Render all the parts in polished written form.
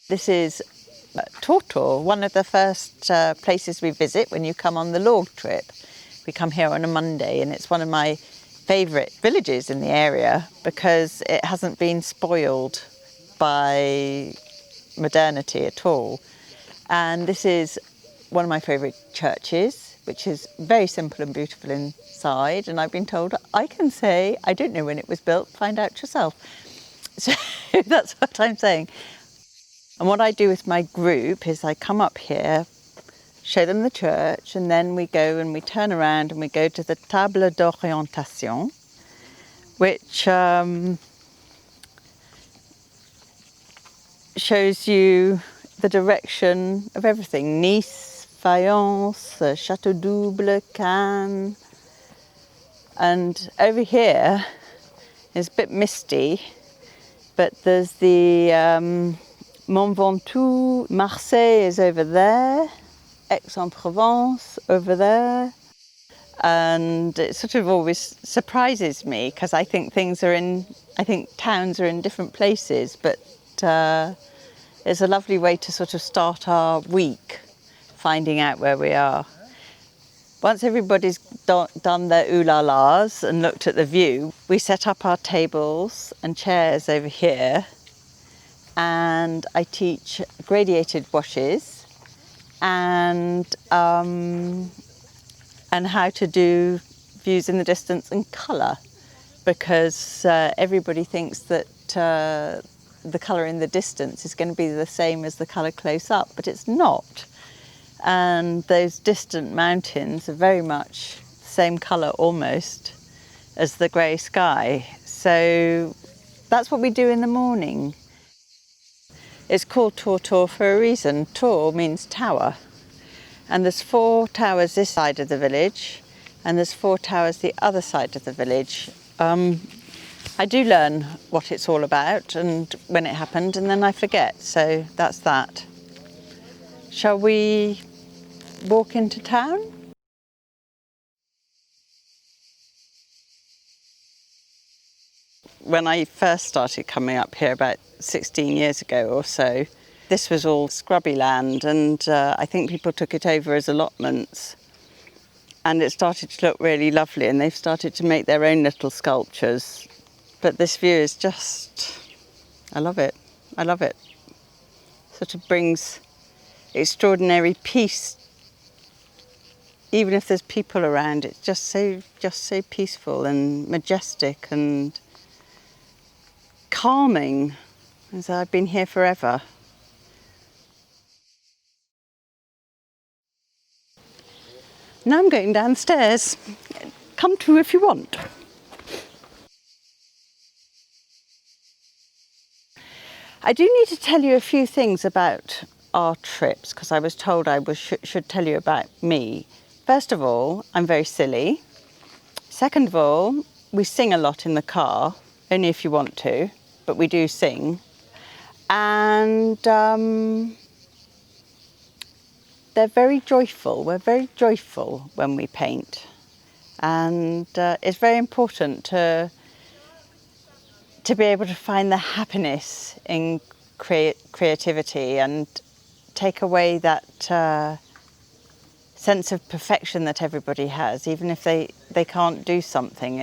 This is Tortor, one of the first places we visit when you come on the log trip. We come here on a Monday, and it's one of my favourite villages in the area because it hasn't been spoiled by modernity at all. And this is one of my favourite churches, which is very simple and beautiful inside. And I've been told I can say, I don't know when it was built, find out yourself. So that's what I'm saying. And what I do with my group is I come up here, show them the church, and then we go and we turn around and we go to the table d'orientation, which shows you the direction of everything. Nice, Fayence, Château Double, Cannes. And over here is a bit misty, but there's the Mont Ventoux. Marseille is over there, Aix-en-Provence over there. And it sort of always surprises me because I think towns are in different places, but it's a lovely way to sort of start our week, finding out where we are. Once everybody's done their ooh-la-las and looked at the view, we set up our tables and chairs over here, and I teach gradiated washes and how to do views in the distance and colour, because everybody thinks that the colour in the distance is going to be the same as the colour close up, but it's not. And those distant mountains are very much the same colour almost as the grey sky. So that's what we do in the morning. It's called Tortor for a reason. Tor means tower. And there's 4 towers this side of the village, and there's 4 towers the other side of the village. I do learn what it's all about and when it happened, and then I forget, so that's that. Shall we walk into town? When I first started coming up here about 16 years ago or so, this was all scrubby land, and I think people took it over as allotments. And it started to look really lovely, and they've started to make their own little sculptures. But this view is just, I love it. I love it. Sort of brings extraordinary peace. Even if there's people around, it's just so peaceful and majestic and calming. As I've been here forever. Now I'm going downstairs. Come too if you want. I do need to tell you a few things about our trips, because I was told I should tell you about me. First of all, I'm very silly. Second of all, we sing a lot in the car, only if you want to, but we do sing. And they're very joyful. We're very joyful when we paint. And it's very important to be able to find the happiness in creativity and take away that sense of perfection that everybody has, even if they can't do something.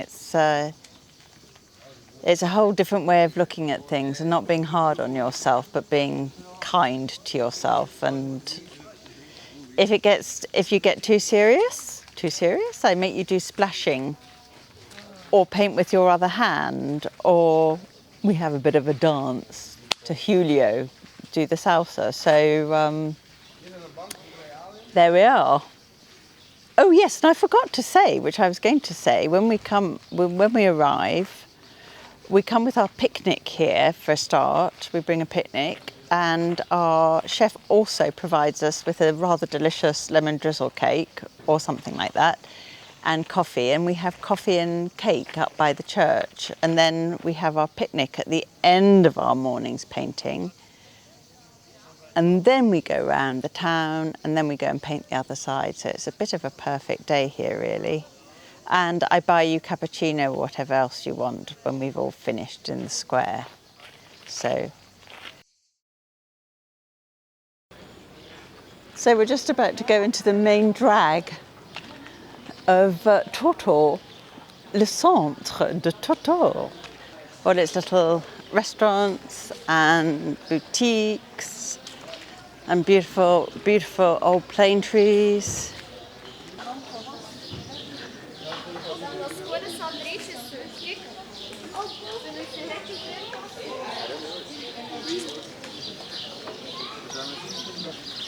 It's a whole different way of looking at things and not being hard on yourself, but being kind to yourself. And if you get too serious, I make you do splashing, or paint with your other hand, or we have a bit of a dance to Julio, do the salsa. So there we are. Oh yes, and I forgot to say, which I was going to say, when we arrive, we come with our picnic here for a start. We bring a picnic, and our chef also provides us with a rather delicious lemon drizzle cake or something like that, and coffee. And we have coffee and cake up by the church, and then we have our picnic at the end of our morning's painting. And then we go around the town, and then we go and paint the other side. So it's a bit of a perfect day here, really. And I buy you cappuccino or whatever else you want when we've all finished in the square. So So we're just about to go into the main drag of Tortor, le centre de Tortor. All its little restaurants and boutiques and beautiful, beautiful old plane trees.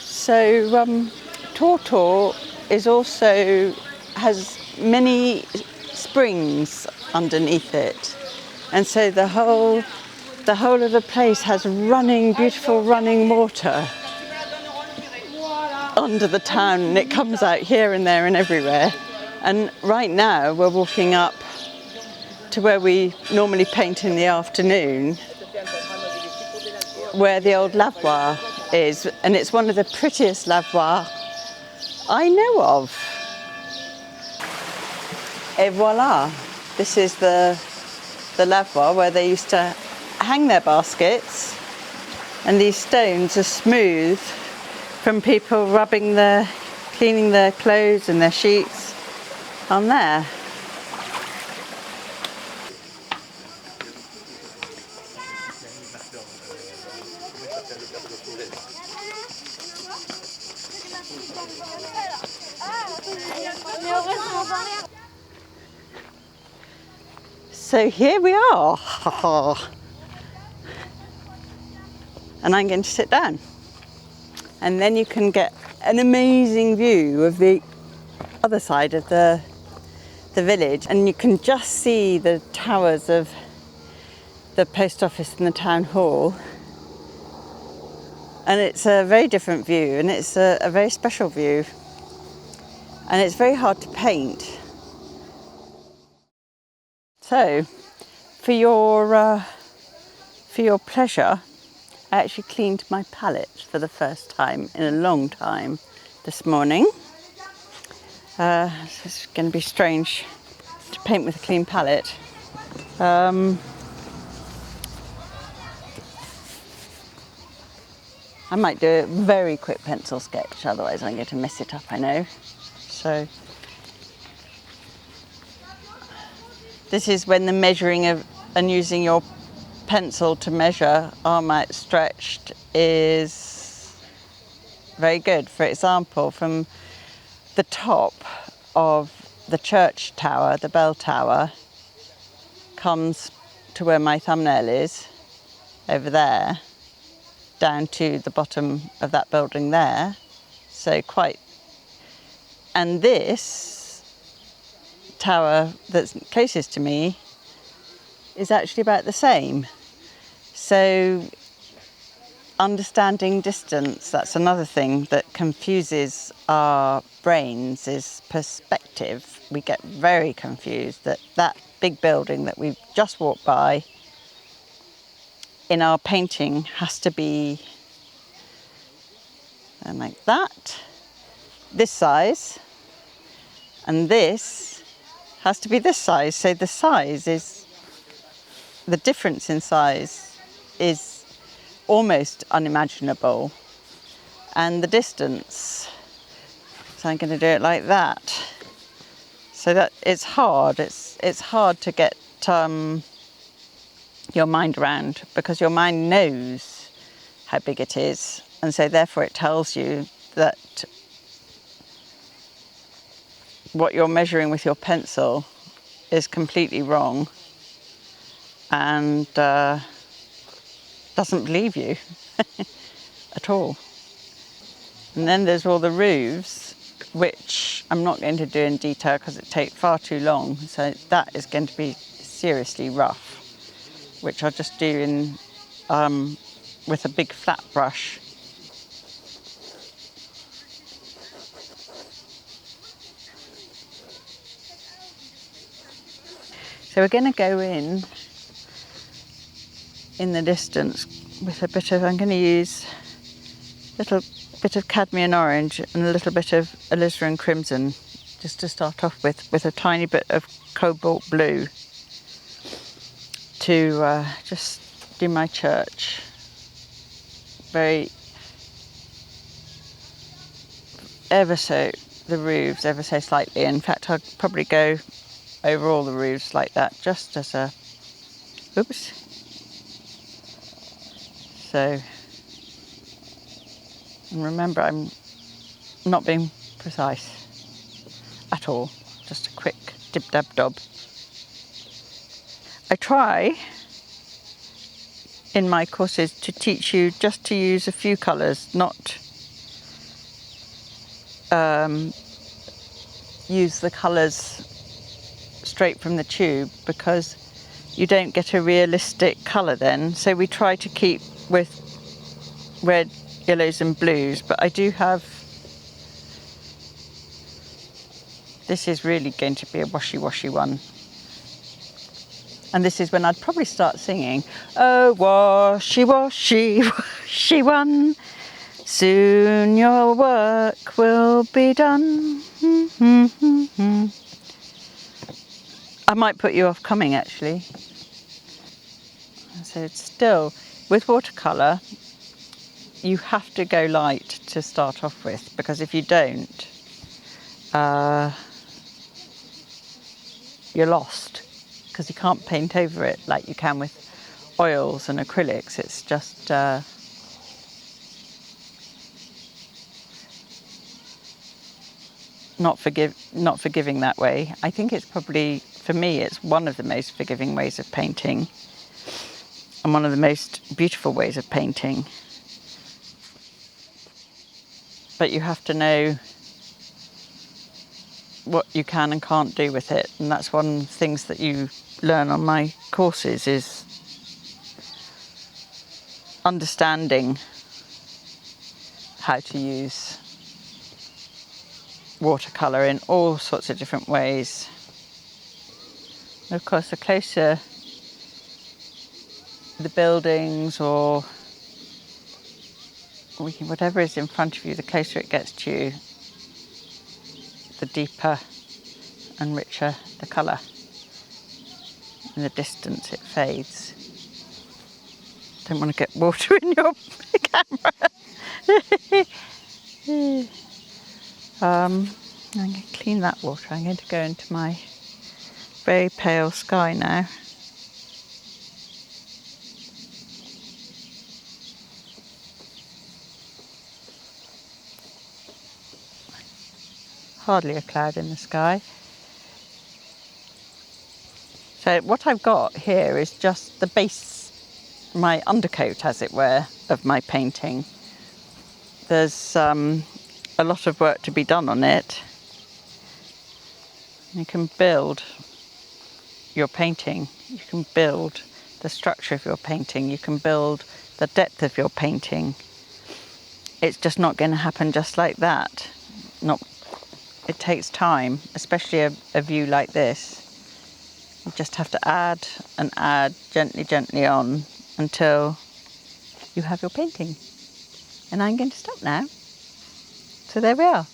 So Tortor is also has many springs underneath it, and so the whole of the place has running, beautiful running water under the town, and it comes out here and there and everywhere. And right now we're walking up to where we normally paint in the afternoon, where the old lavoir is, and it's one of the prettiest lavoirs I know of. Et voila, this is the lavoir where they used to hang their baskets, and these stones are smooth from people cleaning their clothes and their sheets on there. So here we are, and I'm going to sit down, and then you can get an amazing view of the other side of the village, and you can just see the towers of the post office and the town hall, and it's a very different view, and it's a very special view, and it's very hard to paint. So for your pleasure, I actually cleaned my palette for the first time in a long time this morning. It's going to be strange to paint with a clean palette. I might do a very quick pencil sketch, otherwise I'm going to mess it up, I know. So this is when the measuring of and using your pencil to measure arm out stretched is very good. For example, from the top of the church tower, the bell tower, comes to where my thumbnail is, over there, down to the bottom of that building there. So and this tower that's closest to me is actually about the same. So understanding distance, that's another thing that confuses our brains, is perspective. We get very confused that big building that we've just walked by in our painting has to be like that, this size, and this has to be this size. So the difference in size is almost unimaginable, and the distance, so I'm going to do it like that, so that it's hard to get your mind around, because your mind knows how big it is, and so therefore it tells you that what you're measuring with your pencil is completely wrong, and doesn't believe you at all. And then there's all the roofs, which I'm not going to do in detail because it takes far too long. So that is going to be seriously rough, which I'll just do in with a big flat brush. So we're going to go in the distance with a bit of, I'm going to use a little bit of cadmium orange and a little bit of alizarin crimson, just to start off with a tiny bit of cobalt blue, to just do my church very the roofs ever so slightly. In fact, I'd probably go over all the roofs like that, just as a, oops. So, and remember, I'm not being precise at all, just a quick dib-dab-dob. I try in my courses to teach you just to use a few colours, not use the colours straight from the tube, because you don't get a realistic colour then. So we try to keep with red, yellows and blues, but I do have, this is really going to be a washy one. And this is when I'd probably start singing, oh washy, washy, washy one, soon your work will be done. I might put you off coming actually. So it's still, with watercolour, you have to go light to start off with, because if you don't, you're lost, because you can't paint over it like you can with oils and acrylics. It's just not forgiving that way. I think it's probably, for me, it's one of the most forgiving ways of painting and one of the most beautiful ways of painting. But you have to know what you can and can't do with it, and that's one of the things that you learn on my courses, is understanding how to use watercolour in all sorts of different ways. And of course, the closer the buildings or whatever is in front of you, the closer it gets to you, the deeper and richer the colour. In the distance it fades. Don't want to get water in your camera. I'm going to clean that water. I'm going to go into my very pale sky now. Hardly a cloud in the sky. So what I've got here is just the base, my undercoat as it were, of my painting. There's a lot of work to be done on it. You can build your painting, you can build the structure of your painting, you can build the depth of your painting. It's just not going to happen just like that. It takes time, especially a view like this. You just have to add and add gently on until you have your painting. And I'm going to stop now. So there we are.